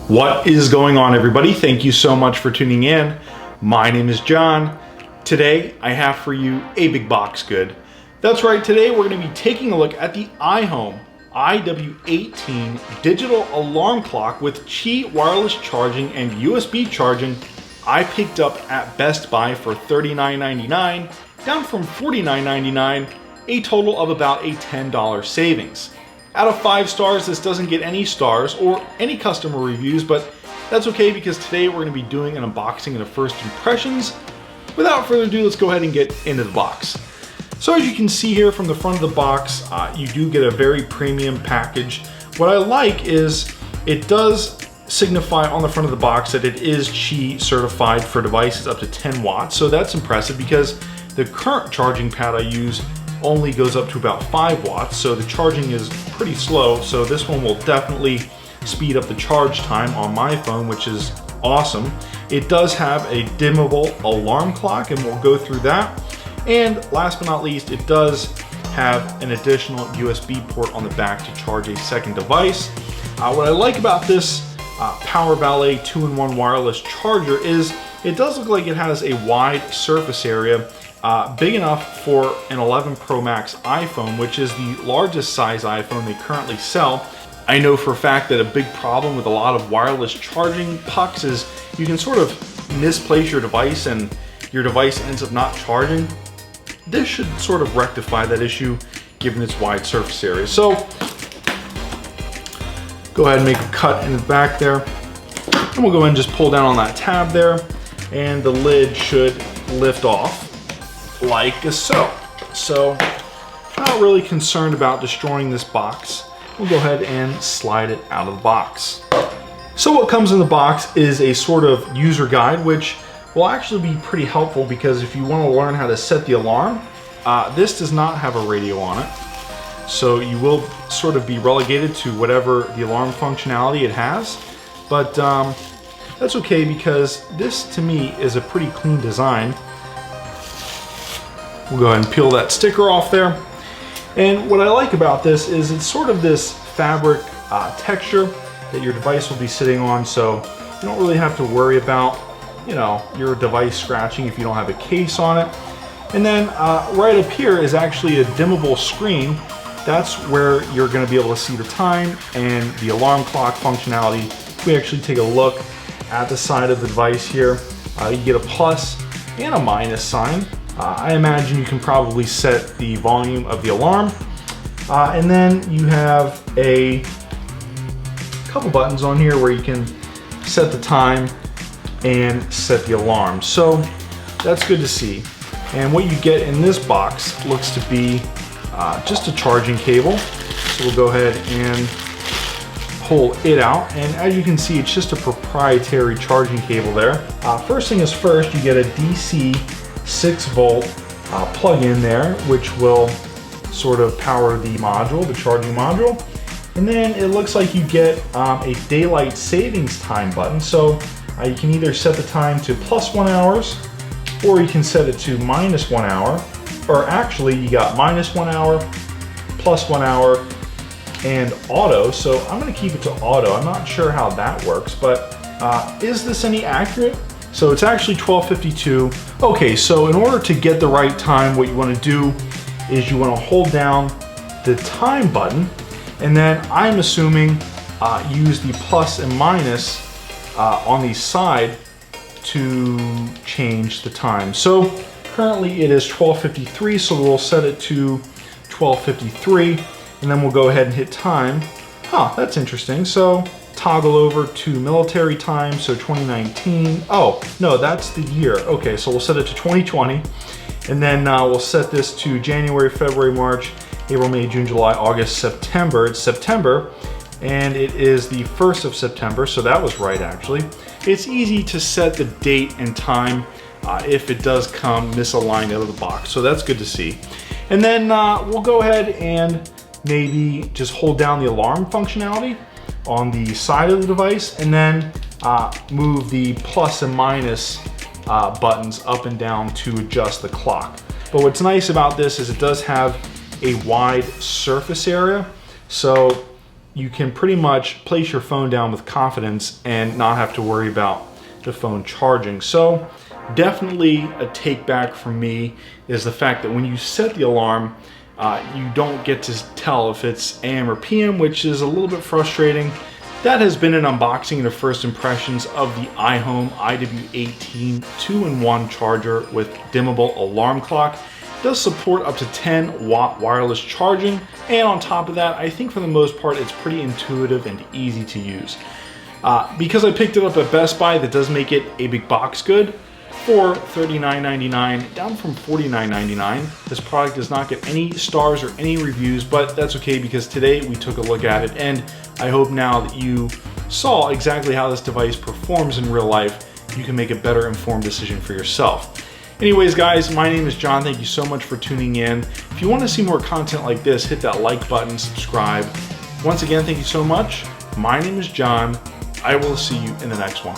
What is going on, everybody? Thank you so much for tuning in. My name is John. Today I have for you a big box good. That's right, today we're going to be taking a look at the iHome iW18 digital alarm clock with Qi wireless charging and USB charging I picked up at Best Buy for $39.99, down from $49.99, a total of about a $10 savings. Out of 5 stars, this doesn't get any stars or any customer reviews, but that's okay because today we're going to be doing an unboxing and a first impressions. Without further ado, let's go ahead and get into the box. So as you can see here from the front of the box, you do get a very premium package. What I like is it does signify on the front of the box that it is Qi certified for devices up to 10 watts. So that's impressive because the current charging pad I use only goes up to about 5 watts, so the charging is pretty slow. So this one will definitely speed up the charge time on my phone, which is awesome. It does have a dimmable alarm clock, and we'll go through that. And last but not least, it does have an additional USB port on the back to charge a second device. What I like about this Power Valet 2-in-1 wireless charger is it does look like it has a wide surface area, big enough for an 11 Pro Max iPhone, which is the largest size iPhone they currently sell. I know for a fact that a big problem with a lot of wireless charging pucks is you can sort of misplace your device and your device ends up not charging. This should sort of rectify that issue given its wide surface area. So go ahead and make a cut in the back there. And we'll go ahead and just pull down on that tab there, and the lid should lift off like so. So not really concerned about destroying this box. We'll go ahead and slide it out of the box. So what comes in the box is a sort of user guide, which will actually be pretty helpful because if you want to learn how to set the alarm, this does not have a radio on it. So you will sort of be relegated to whatever the alarm functionality it has. But that's okay because this to me is a pretty clean design. We'll go ahead and peel that sticker off there. And what I like about this is it's sort of this fabric texture that your device will be sitting on, so you don't really have to worry about, you know, your device scratching if you don't have a case on it. And then right up here is actually a dimmable screen. That's where you're going to be able to see the time and the alarm clock functionality. If we actually take a look at the side of the device here, you get a plus and a minus sign. I imagine you can probably set the volume of the alarm. And then you have a couple buttons on here where you can set the time and set the alarm. So that's good to see. And what you get in this box looks to be just a charging cable. So we'll go ahead and pull it out. And as you can see, it's just a proprietary charging cable there. First thing is first, you get a DC 6-volt plug-in there, which will sort of power the module, the charging module. And then it looks like you get a daylight savings time button. So you can either set the time to +1 hour, or you can set it to -1 hour, or actually you got -1 hour, +1 hour, and auto. So I'm going to keep it to auto. I'm not sure how that works, but is this any accurate? So it's actually 12:52. Okay, so in order to get the right time, what you want to do is you want to hold down the time button, and then I'm assuming use the plus and minus on the side to change the time. So currently it is 12:53, so we'll set it to 12:53, and then we'll go ahead and hit time. That's interesting. So toggle over to military time, so 2019. Oh, no, that's the year. Okay, so we'll set it to 2020, and then we'll set this to January, February, March, April, May, June, July, August, September. It's September, and it is the 1st of September, so that was right actually. It's easy to set the date and time if it does come misaligned out of the box, so that's good to see. And then we'll go ahead and maybe just hold down the alarm functionality on the side of the device, and then move the plus and minus buttons up and down to adjust the clock. But what's nice about this is it does have a wide surface area, so you can pretty much place your phone down with confidence and not have to worry about the phone charging. So definitely a take back from me is the fact that when you set the alarm, you don't get to tell if it's AM or PM, which is a little bit frustrating. That has been an unboxing and a first impressions of the iHome iW18 2-in-1 charger with dimmable alarm clock. It does support up to 10-watt wireless charging, and on top of that, I think for the most part it's pretty intuitive and easy to use. Because I picked it up at Best Buy, that does make it a big box good for $39.99, down from $49.99. This product does not get any stars or any reviews, but that's okay because today we took a look at it, and I hope now that you saw exactly how this device performs in real life, you can make a better informed decision for yourself. Anyways, guys, my name is John. Thank you so much for tuning in. If you want to see more content like this, hit that like button, subscribe. Once again, thank you so much. My name is John. I will see you in the next one.